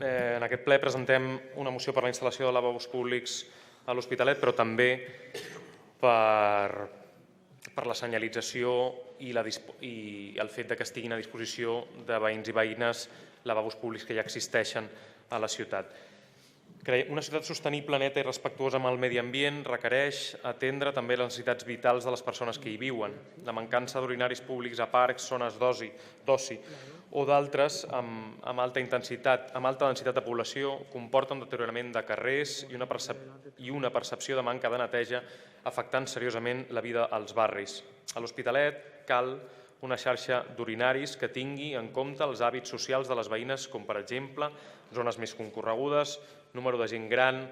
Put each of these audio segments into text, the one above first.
Bé, en aquest ple presentem una moció per la instal·lació de lavabos públics a l'Hospitalet, però també per la senyalització i el fet que estiguin a disposició de veïns i veïnes lavabos públics que ja existeixen a la ciutat. Una ciutat sostenible, neta i respectuosa amb el medi ambient requereix atendre també les necessitats vitals de les persones que hi viuen. La mancança d'urinaris públics a parcs, zones d'oci o d'altres amb alta densitat de població comporta un deteriorament de carrers i una percepció de manca de neteja, afectant seriosament la vida als barris. A l'Hospitalet cal una xarxa d'urinaris que tingui en compte els hàbits socials de les veïnes, com per exemple zones més concorregudes, número de gent gran,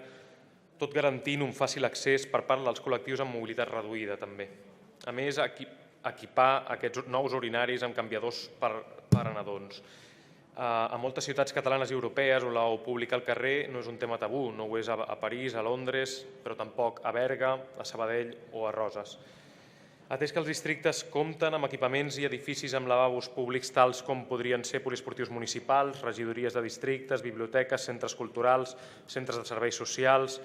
tot garantint un fàcil accés per part dels col·lectius amb mobilitat reduïda també. A més, equipar aquests nous urinaris amb canviadors per a nadons. A moltes ciutats catalanes i europees on l'ou públic al carrer no és un tema tabú, no ho és a París, a Londres, però tampoc a Berga, a Sabadell o a Roses. Atès que els districtes compten amb equipaments i edificis amb lavabos públics tals com podrien ser poliesportius municipals, regidories de districtes, biblioteques, centres culturals, centres de serveis socials,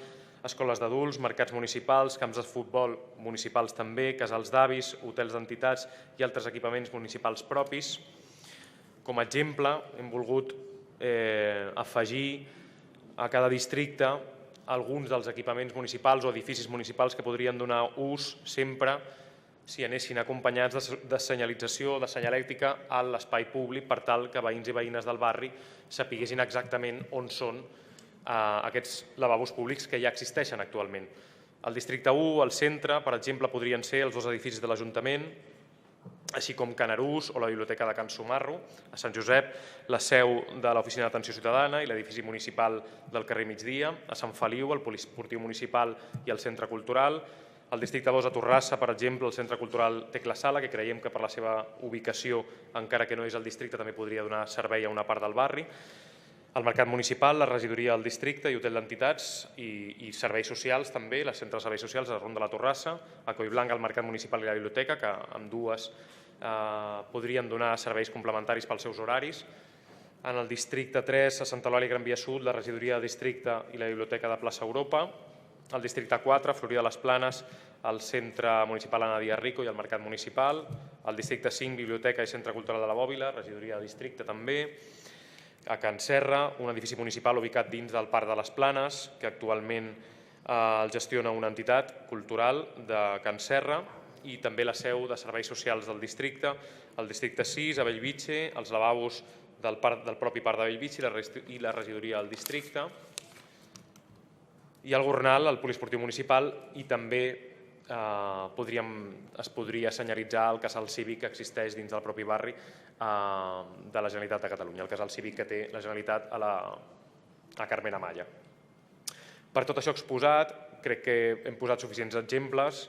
escoles d'adults, mercats municipals, camps de futbol municipals també, casals d'avis, hotels d'entitats i altres equipaments municipals propis. Com a exemple, hem volgut afegir a cada districte alguns dels equipaments municipals o edificis municipals que podrien donar ús sempre si anessin acompanyats de senyalització, de senyalèctica a l'espai públic per tal que veïns i veïnes del barri sapiguessin exactament on són aquests lavabos públics que ja existeixen actualment. Al districte 1, al centre, per exemple, podrien ser els 2 edificis de l'Ajuntament, així com Can Arús o la Biblioteca de Can Sumarro. A Sant Josep, la seu de l'Oficina d'Atenció Ciutadana i l'edifici municipal del carrer Migdia. A Sant Feliu, el poliesportiu municipal i el centre cultural. Al districte 2 a Torrassa, per exemple, el centre cultural Tecla Sala, que creiem que per la seva ubicació, encara que no és al districte, també podria donar servei a una part del barri. El mercat municipal, la regidoria del districte i hotel d'entitats i serveis socials també, les centres de serveis socials a Ronda de la Torrassa, a Collblanc, el mercat municipal i la biblioteca, que ambdues podrien donar serveis complementaris pels seus horaris. En el districte 3, a Santa Eulàlia i Gran Via Sud, la regidoria del districte i la biblioteca de Plaça Europa. Al districte 4, Floria de les Planes, el centre municipal Ana Díaz Rico i el mercat municipal. Al districte 5, biblioteca i centre cultural de la Bòbila, regidoria del districte també. A Can Serra, un edifici municipal ubicat dins del Parc de les Planes, que actualment el gestiona una entitat cultural de Can Serra, i també la seu de serveis socials del districte. Al districte 6, a Bellvitge, els lavabos del propi Parc de Bellvitge i la regidoria del districte. I al Gornal, el poliesportiu municipal, i també es podria senyalitzar el casal cívic que existeix dins del propi barri de la Generalitat de Catalunya, el casal cívic que té la Generalitat a Carmen Amaya. Per tot això exposat, crec que hem posat suficients exemples.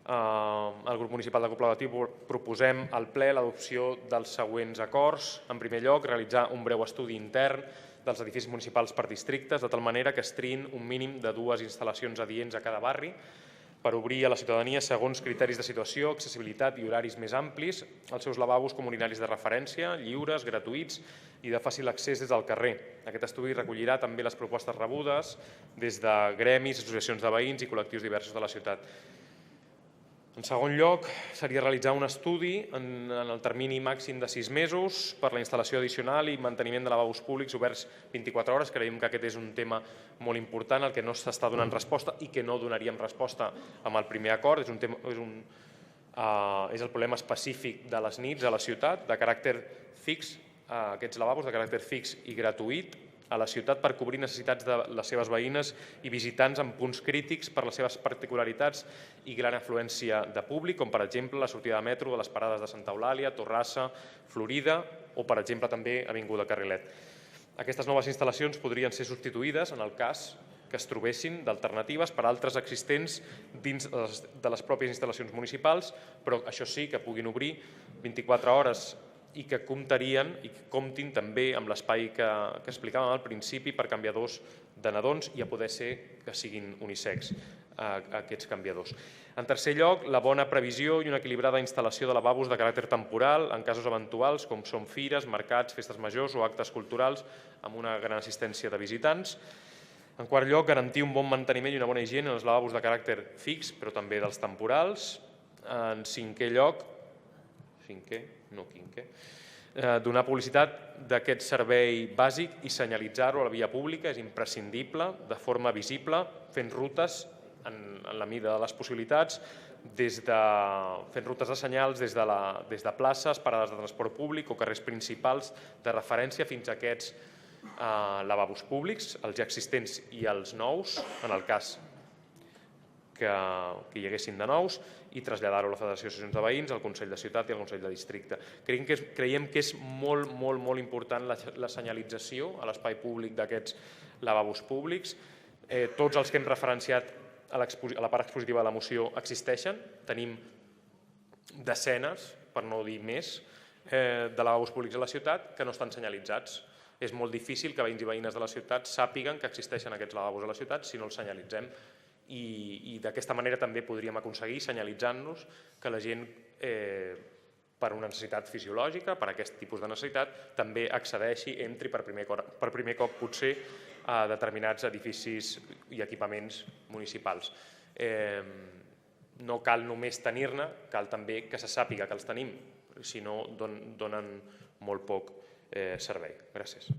El grup municipal de Cooperatiu proposem al ple l'adopció dels següents acords. En primer lloc, realitzar un breu estudi intern dels edificis municipals per districtes, de tal manera que es triïn un mínim de 2 instal·lacions adients a cada barri per obrir a la ciutadania, segons criteris de situació, accessibilitat i horaris més amplis, els seus lavabos com urinaris de referència, lliures, gratuïts i de fàcil accés des del carrer. Aquest estudi recollirà també les propostes rebudes des de gremis, associacions de veïns i col·lectius diversos de la ciutat. En segon lloc, seria realitzar un estudi en el termini màxim de 6 mesos per la instal·lació addicional i manteniment de lavabos públics oberts 24 hores. Creiem que aquest és un tema molt important al que no s'està donant resposta i que no donaríem resposta amb el primer acord. És el problema específic de les nits a la ciutat, de caràcter fix, aquests lavabos de caràcter fix i gratuït a la ciutat per cobrir necessitats de les seves veïnes i visitants en punts crítics per les seves particularitats i gran afluència de públic, com per exemple la sortida de metro de les parades de Santa Eulàlia, Torrassa, Florida o per exemple també Avinguda Carrilet. Aquestes noves instal·lacions podrien ser substituïdes en el cas que es trobessin d'alternatives per altres existents dins de les pròpies instal·lacions municipals, però això sí que puguin obrir 24 hores i que comptin també amb l'espai que explicàvem al principi per canviadors de nadons i a poder ser que siguin unisex. aquests canviadors. En tercer lloc, la bona previsió i una equilibrada instal·lació de lavabos de caràcter temporal en casos eventuals com són fires, mercats, festes majors o actes culturals amb una gran assistència de visitants. En quart lloc, garantir un bon manteniment i una bona higiene en els lavabos de caràcter fix, però també dels temporals. En cinquè lloc, donar publicitat d'aquest servei bàsic i senyalitzar-lo a la via pública és imprescindible, de forma visible, fent rutes en la mida de les possibilitats, fent rutes de senyals des de places, parades de transport públic o carrers principals de referència fins a aquests lavabos públics, els ja existents i els nous, en el cas que hi haguessin de nous, i traslladar-ho a la Federació d'Associacions de Veïns, al Consell de Ciutat i al Consell de Districte. Creiem que és molt, molt, molt important la senyalització a l'espai públic d'aquests lavabos públics. Tots els que hem referenciat a la part expositiva de la moció existeixen. Tenim desenes, per no dir més, de lavabos públics a la ciutat que no estan senyalitzats. És molt difícil que veïns i veïnes de la ciutat sàpiguen que existeixen aquests lavabos a la ciutat si no els senyalitzem. I d'aquesta manera també podríem aconseguir, senyalitzant-nos, que la gent, per una necessitat fisiològica, per aquest tipus de necessitat, també accedeixi, entri per primer cop potser a determinats edificis i equipaments municipals. No cal només tenir-ne, cal també que se sàpiga que els tenim, si no donen molt poc servei. Gràcies.